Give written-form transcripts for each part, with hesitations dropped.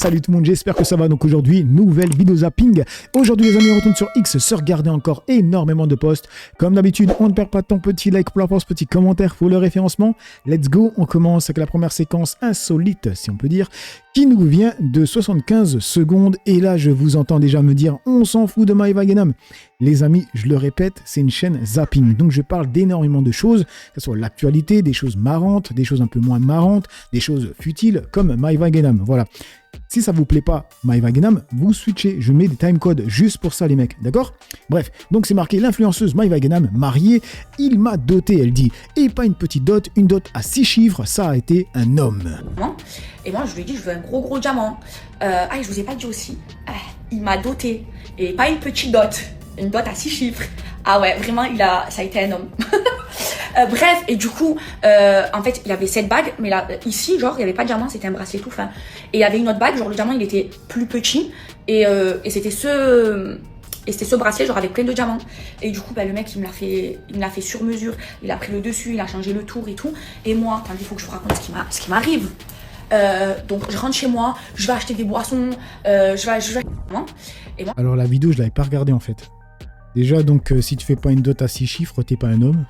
Salut tout le monde, j'espère que ça va. Donc aujourd'hui, nouvelle vidéo zapping. Aujourd'hui les amis, on retourne sur X, se regarder encore énormément de posts. Comme d'habitude, on ne perd pas de temps, petit like pour la force, petit commentaire pour le référencement. Let's go, on commence avec la première séquence insolite, si on peut dire, qui nous vient de 75 secondes. Et là, je vous entends déjà me dire, on s'en fout de Maeva Genam. Les amis, je le répète, c'est une chaîne zapping. Donc je parle d'énormément de choses, que ce soit l'actualité, des choses marrantes, des choses un peu moins marrantes, des choses futiles, comme Maeva Genam. Voilà. Si ça vous plaît pas, Maeva Genam, vous switchez. Je mets des timecodes juste pour ça, les mecs. D'accord? Bref, donc c'est marqué l'influenceuse Maeva Genam, mariée. Il m'a doté, elle dit. Et pas une petite dot, une dot à 6 chiffres. Ça a été un homme. Et moi, je lui ai dit, je veux un gros diamant. Je vous ai pas dit aussi. Il m'a doté. Et pas une petite dot. Une dot à 6 chiffres. Ah ouais, vraiment, ça a été un homme. Bref, et du coup, en fait, il y avait cette bague, mais là, ici, genre, il n'y avait pas de diamant, c'était un bracelet tout fin. Et il y avait une autre bague, genre, le diamant, il était plus petit, et c'était ce bracelet, genre, avec plein de diamants. Et du coup, le mec, il me l'a fait sur mesure. Il a pris le dessus, il a changé le tour et tout. Et moi, il faut que je vous raconte ce qui m'arrive. Donc, je rentre chez moi, je vais acheter des boissons, et moi... Alors, la vidéo, je l'avais pas regardée, en fait. Déjà, donc, si tu fais pas une dot à 6 chiffres, t'es pas un homme.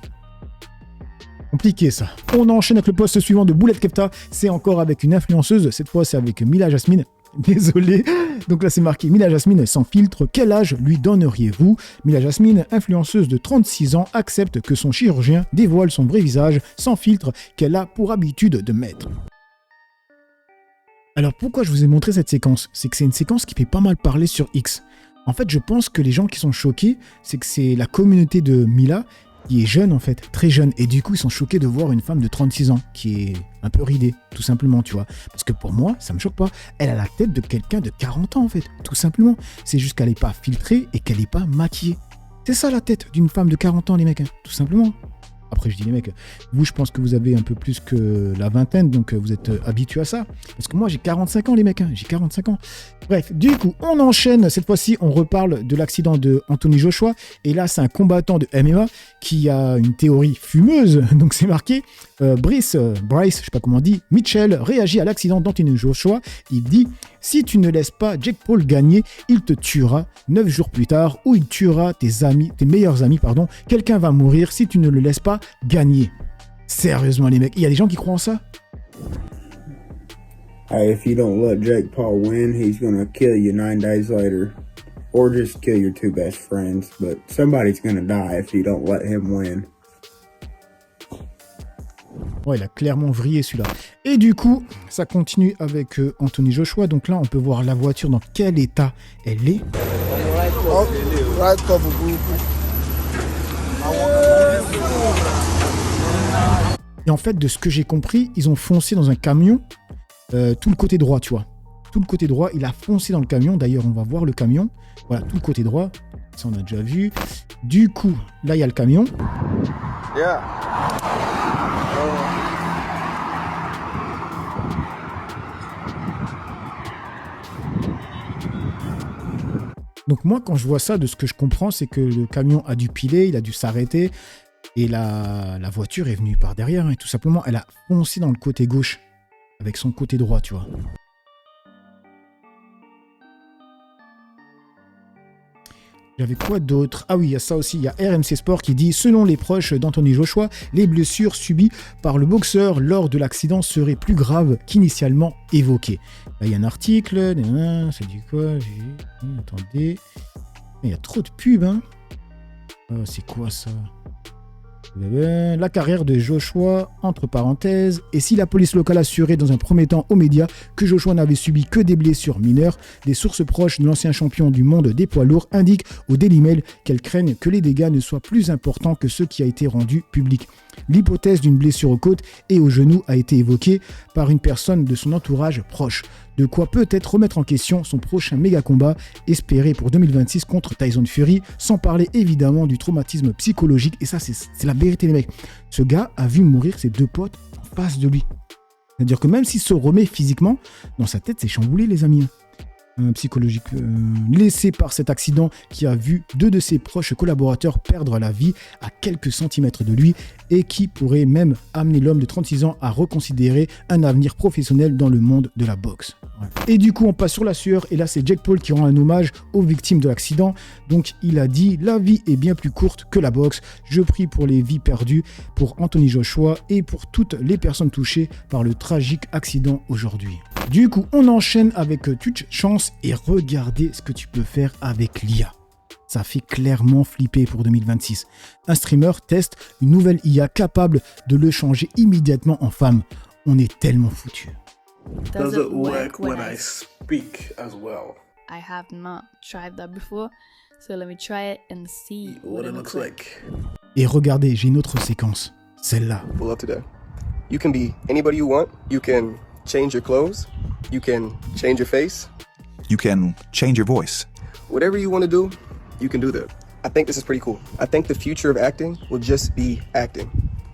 Compliqué ça. On enchaîne avec le post suivant de Boulette Kefta. C'est encore avec une influenceuse. Cette fois, c'est avec Mila Jasmine. Désolé. Donc là, c'est marqué Mila Jasmine sans filtre. Quel âge lui donneriez-vous? Mila Jasmine, influenceuse de 36 ans, accepte que son chirurgien dévoile son vrai visage sans filtre qu'elle a pour habitude de mettre. Alors pourquoi je vous ai montré cette séquence? C'est que c'est une séquence qui fait pas mal parler sur X. En fait, je pense que les gens qui sont choqués, c'est que c'est la communauté de Mila qui est jeune en fait, très jeune. Et du coup, ils sont choqués de voir une femme de 36 ans qui est un peu ridée, tout simplement, tu vois. Parce que pour moi, ça me choque pas. Elle a la tête de quelqu'un de 40 ans en fait, tout simplement. C'est juste qu'elle n'est pas filtrée et qu'elle n'est pas maquillée. C'est ça la tête d'une femme de 40 ans, les mecs, hein, tout simplement. Après, je dis les mecs, vous, je pense que vous avez un peu plus que la vingtaine, donc vous êtes habitués à ça. Parce que moi, j'ai 45 ans, les mecs, hein, j'ai 45 ans. Bref, du coup, on enchaîne. Cette fois-ci, on reparle de l'accident de Anthony Joshua. Et là, c'est un combattant de MMA qui a une théorie fumeuse. Donc, c'est marqué, Bryce, je sais pas comment on dit, Mitchell réagit à l'accident d'Anthony Joshua. Il dit, si tu ne laisses pas Jake Paul gagner, il te tuera 9 jours plus tard, ou il tuera tes meilleurs amis, pardon. Quelqu'un va mourir si tu ne le laisses pas gagner. Sérieusement, les mecs, il y a des gens qui croient en ça? If you don't let Jake Paul win, he's gonna kill you 9 days later. Or just kill your 2 best friends. But somebody's gonna die if you don't let him win. Ouais, il a clairement vrillé celui-là. Et du coup, ça continue avec Anthony Joshua. Donc là, on peut voir la voiture dans quel état elle est. Et en fait, de ce que j'ai compris, ils ont foncé dans un camion, tout le côté droit, tu vois. Tout le côté droit, il a foncé dans le camion. D'ailleurs, on va voir le camion. Voilà, tout le côté droit. Ça, on a déjà vu. Du coup, là, il y a le camion. Yeah. Donc moi, quand je vois ça, de ce que je comprends, c'est que le camion a dû piler, il a dû s'arrêter, et la voiture est venue par derrière, et tout simplement, elle a foncé dans le côté gauche, avec son côté droit, tu vois. J'avais quoi d'autre? Ah oui, il y a ça aussi, il y a RMC Sport qui dit « Selon les proches d'Anthony Joshua, les blessures subies par le boxeur lors de l'accident seraient plus graves qu'initialement évoquées. » Là, il y a un article, ça dit quoi? Attendez, il y a trop de pubs, hein. C'est quoi ça? La carrière de Joshua, entre parenthèses, et si la police locale assurait dans un premier temps aux médias que Joshua n'avait subi que des blessures mineures, des sources proches de l'ancien champion du monde des poids lourds indiquent au Daily Mail qu'elles craignent que les dégâts ne soient plus importants que ce qui a été rendu public. L'hypothèse d'une blessure aux côtes et au genou a été évoquée par une personne de son entourage proche. De quoi peut-être remettre en question son prochain méga combat espéré pour 2026 contre Tyson Fury, sans parler évidemment du traumatisme psychologique. Et ça, c'est la vérité, les mecs. Ce gars a vu mourir ses 2 potes en face de lui. C'est-à-dire que même s'il se remet physiquement, dans sa tête, c'est chamboulé, les amis. psychologique laissé par cet accident qui a vu 2 de ses proches collaborateurs perdre la vie à quelques centimètres de lui et qui pourrait même amener l'homme de 36 ans à reconsidérer un avenir professionnel dans le monde de la boxe. Ouais. Et du coup, on passe sur la sueur et là, c'est Jake Paul qui rend un hommage aux victimes de l'accident. Donc, il a dit « La vie est bien plus courte que la boxe. Je prie pour les vies perdues, pour Anthony Joshua et pour toutes les personnes touchées par le tragique accident aujourd'hui. » Du coup, on enchaîne avec Touch Chance et regardez ce que tu peux faire avec l'IA. Ça fait clairement flipper pour 2026. Un streamer teste une nouvelle IA capable de le changer immédiatement en femme. On est tellement foutus. Does it work when I speak as well? I have not tried that before, so let me try it and see What it looks like. Et regardez, j'ai une autre séquence. Celle-là. Pull up today. You can be anybody you want. You can change your clothes. You can change your face. You can change your voice. Whatever you want to do, you can do that. I think this is pretty cool. I think the future of acting will just be acting.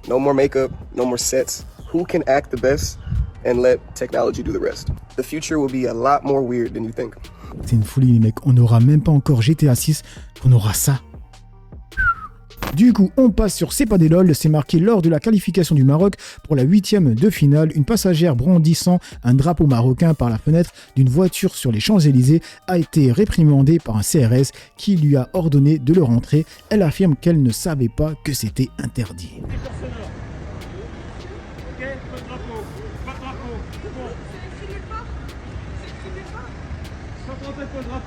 No more makeup, no more sets. Who can act the best and let technology do the rest? The future will be a lot more weird than you think. C'est une folie les mecs, on n'aura même pas encore GTA 6, on aura ça. Du coup, on passe sur C'est pas des lol, c'est marqué lors de la qualification du Maroc pour la 8e de finale, une passagère brandissant un drapeau marocain par la fenêtre d'une voiture sur les Champs-Élysées a été réprimandée par un CRS qui lui a ordonné de le rentrer. Elle affirme qu'elle ne savait pas que c'était interdit.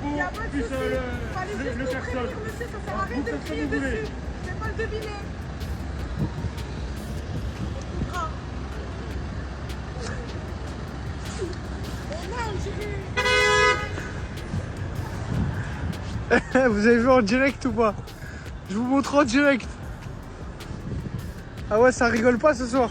Il n'y a pas de souci. Fallait juste nous prévenir, monsieur, ça sert à rien de crier dessus. Je vais pas le deviner. Vous avez vu en direct ou pas? Je vous montre en direct. Ah ouais, ça rigole pas ce soir.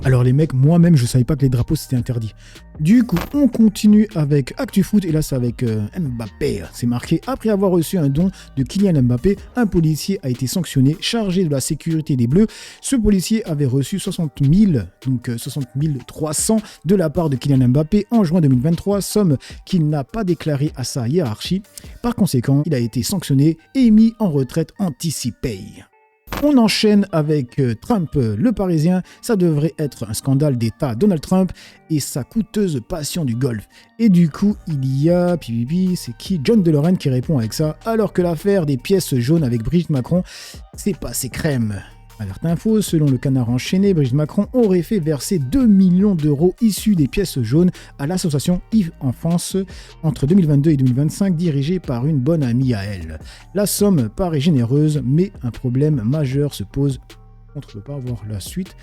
Alors les mecs, moi-même je savais pas que les drapeaux c'était interdit. Du coup, on continue avec ActuFoot et là c'est avec Mbappé. C'est marqué, après avoir reçu un don de Kylian Mbappé, un policier a été sanctionné, chargé de la sécurité des Bleus. Ce policier avait reçu 60 300 de la part de Kylian Mbappé en juin 2023, somme qu'il n'a pas déclarée à sa hiérarchie. Par conséquent, il a été sanctionné et mis en retraite anticipée. On enchaîne avec Trump, le Parisien. Ça devrait être un scandale d'État. Donald Trump et sa coûteuse passion du golf. Et du coup, il y a, c'est qui? John DeLorean qui répond avec ça, alors que l'affaire des pièces jaunes avec Brigitte Macron, c'est passé crème. Alerte info, selon le Canard enchaîné, Brigitte Macron aurait fait verser 2 millions d'euros issus des pièces jaunes à l'association Yves Enfance entre 2022 et 2025, dirigée par une bonne amie à elle. La somme paraît généreuse, mais un problème majeur se pose. On ne peut pas voir la suite.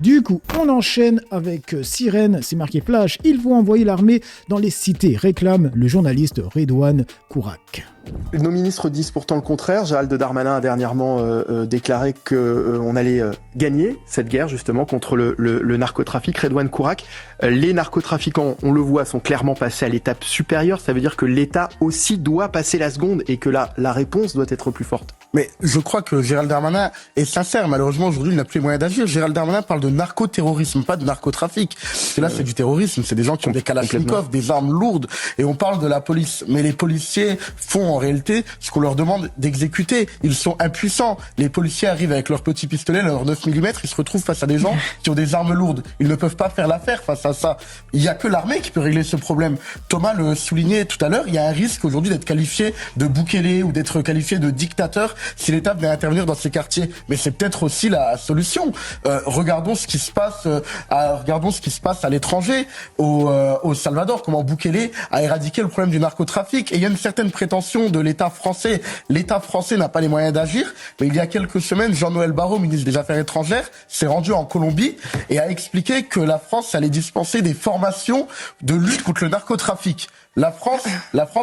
Du coup, on enchaîne avec Sirène, c'est marqué Flash, il faut envoyer l'armée dans les cités, réclame le journaliste Redouane Kourak. Nos ministres disent pourtant le contraire. Gérald Darmanin a dernièrement déclaré qu'on allait gagner cette guerre justement contre le narcotrafic. Redouane Kourak, les narcotrafiquants, on le voit, sont clairement passés à l'étape supérieure. Ça veut dire que l'État aussi doit passer la seconde et que la réponse doit être plus forte. Mais je crois que Gérald Darmanin est sincère. Malheureusement, aujourd'hui, il n'a plus les moyens d'agir. Gérald Darmanin parle de narcoterrorisme, pas de narcotrafic. Et là, c'est du terrorisme. C'est des gens qui ont des kalachnikovs, des armes lourdes. Et on parle de la police. Mais les policiers font en réalité ce qu'on leur demande d'exécuter. Ils sont impuissants. Les policiers arrivent avec leurs petits pistolets, leurs 9 mm. Ils se retrouvent face à des gens qui ont des armes lourdes. Ils ne peuvent pas faire l'affaire face à ça. Il n'y a que l'armée qui peut régler ce problème. Thomas le soulignait tout à l'heure. Il y a un risque aujourd'hui d'être qualifié de Boukele ou d'être qualifié de dictateur si l'État venait intervenir dans ces quartiers. Mais c'est peut-être aussi la solution. Regardons ce qui se passe à l'étranger, au Salvador, comment Boukele a éradiqué le problème du narcotrafic. Et il y a une certaine prétention de l'État français. L'État français n'a pas les moyens d'agir. Mais il y a quelques semaines, Jean-Noël Barrot, ministre des Affaires étrangères, s'est rendu en Colombie et a expliqué que la France allait dispenser des formations de lutte contre le narcotrafic. La France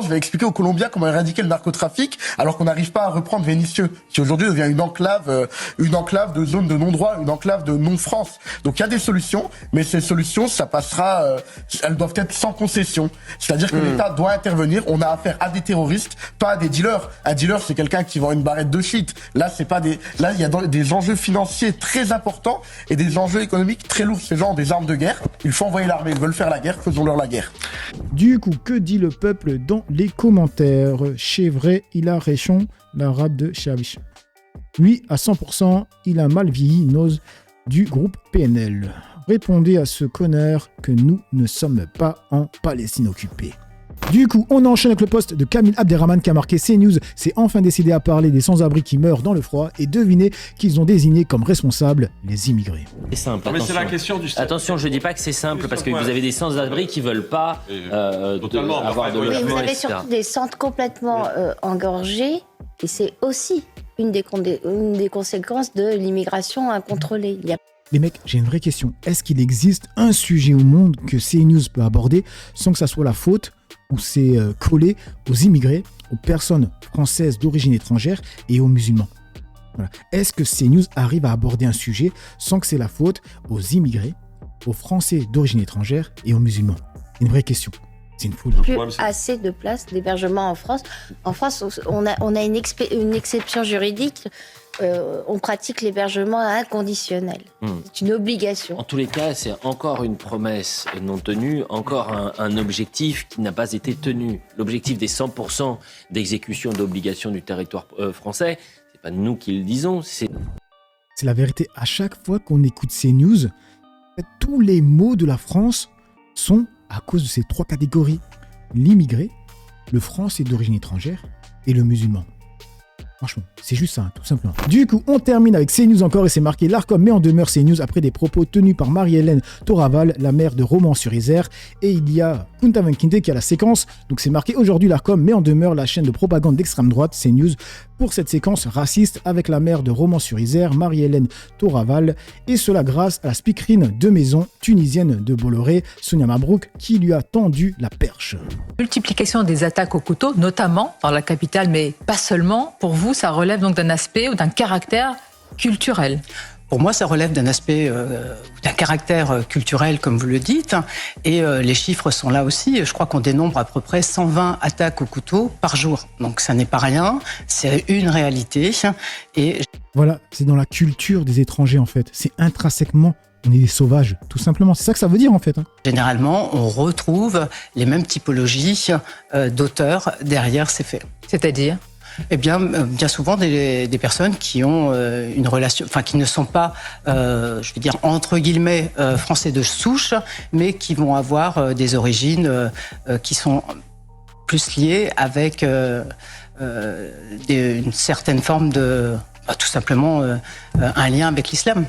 va expliquer aux Colombiens comment éradiquer le narcotrafic, alors qu'on n'arrive pas à reprendre Vénissieux, qui aujourd'hui devient une enclave de zone de non-droit, une enclave de non-France. Donc il y a des solutions, mais ces solutions, ça passera, elles doivent être sans concession. C'est-à-dire que l'État doit intervenir. On a affaire à des terroristes, pas à des dealers. Un dealer, c'est quelqu'un qui vend une barrette de shit. Là, il y a des enjeux financiers très importants et des enjeux économiques très lourds. Ces gens ont des armes de guerre. Il faut envoyer l'armée. Ils veulent faire la guerre. Faisons-leur la guerre. Du coup, que dit le peuple dans les commentaires? Chez vrai, il a Réchon, l'arabe de Chavish. Lui, à 100%, il a mal vieilli, Nose du groupe PNL. Répondez à ce connard que nous ne sommes pas en Palestine occupée. Du coup, on enchaîne avec le post de Kamil Abderrahman qui a marqué CNews s'est enfin décidé à parler des sans-abri qui meurent dans le froid et devinez qu'ils ont désigné comme responsables les immigrés. C'est simple, mais c'est la question du... Attention, je dis pas que c'est simple parce que vous avez des sans-abri qui veulent pas avoir de logement, oui, vous avez etc. surtout des centres complètement engorgés et c'est aussi une des conséquences de l'immigration incontrôlée. Les mecs, j'ai une vraie question. Est-ce qu'il existe un sujet au monde que CNews peut aborder sans que ça soit la faute ou c'est collé aux immigrés, aux personnes françaises d'origine étrangère et aux musulmans? Voilà. Est-ce que CNews arrive à aborder un sujet sans que c'est la faute aux immigrés, aux Français d'origine étrangère et aux musulmans? Une vraie question. C'est une folie. Plus assez de places d'hébergement en France. En France, on a une exception juridique. On pratique l'hébergement inconditionnel. C'est une obligation. En tous les cas, c'est encore une promesse non tenue, encore un objectif qui n'a pas été tenu. L'objectif des 100% d'exécution d'obligations du territoire français, c'est pas nous qui le disons, c'est la vérité. À chaque fois qu'on écoute CNews, tous les mots de la France sont à cause de ces trois catégories. L'immigré, le Français d'origine étrangère et le musulman. Franchement, c'est juste ça, tout simplement. Du coup, on termine avec CNews encore et c'est marqué l'Arcom met en demeure CNews après des propos tenus par Marie-Hélène Toraval, la maire de Romans-sur-Isère. Et il y a Kunta Wankinde qui a la séquence. Donc c'est marqué aujourd'hui l'Arcom met en demeure la chaîne de propagande d'extrême droite CNews pour cette séquence raciste avec la maire de Romans-sur-Isère, Marie-Hélène Toraval. Et cela grâce à la speakerine de maison tunisienne de Bolloré, Sonia Mabrouk, qui lui a tendu la perche. Multiplication des attaques au couteau, notamment dans la capitale, mais pas seulement. Pour vous, ça relève donc d'un aspect ou d'un caractère culturel? Pour moi, ça relève d'un aspect, d'un caractère culturel, comme vous le dites. Et les chiffres sont là aussi. Je crois qu'on dénombre à peu près 120 attaques au couteau par jour. Donc ça n'est pas rien, c'est une réalité. Et voilà, c'est dans la culture des étrangers en fait. C'est intrinsèquement, on est des sauvages, tout simplement. C'est ça que ça veut dire en fait. Généralement, on retrouve les mêmes typologies d'auteurs derrière ces faits. C'est-à-dire ? Eh bien, bien souvent des personnes qui ont une relation, enfin qui ne sont pas, je vais dire entre guillemets français de souche, mais qui vont avoir des origines qui sont plus liées avec une certaine forme de, tout simplement, un lien avec l'islam.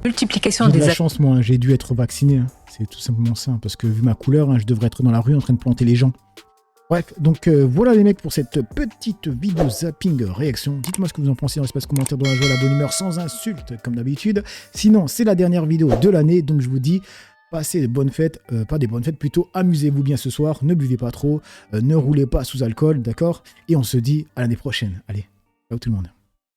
Multiplication j'ai des de la chance moi, j'ai dû être vacciné. Hein. C'est tout simplement ça, parce que vu ma couleur, je devrais être dans la rue en train de planter les gens. Bref, donc voilà les mecs pour cette petite vidéo zapping réaction. Dites-moi ce que vous en pensez dans l'espace commentaire, dans la joie, la bonne humeur, sans insultes comme d'habitude. Sinon, c'est la dernière vidéo de l'année, donc je vous dis, passez de bonnes fêtes, pas des bonnes fêtes, plutôt amusez-vous bien ce soir, ne buvez pas trop, ne roulez pas sous alcool, d'accord? Et on se dit à l'année prochaine. Allez, ciao tout le monde.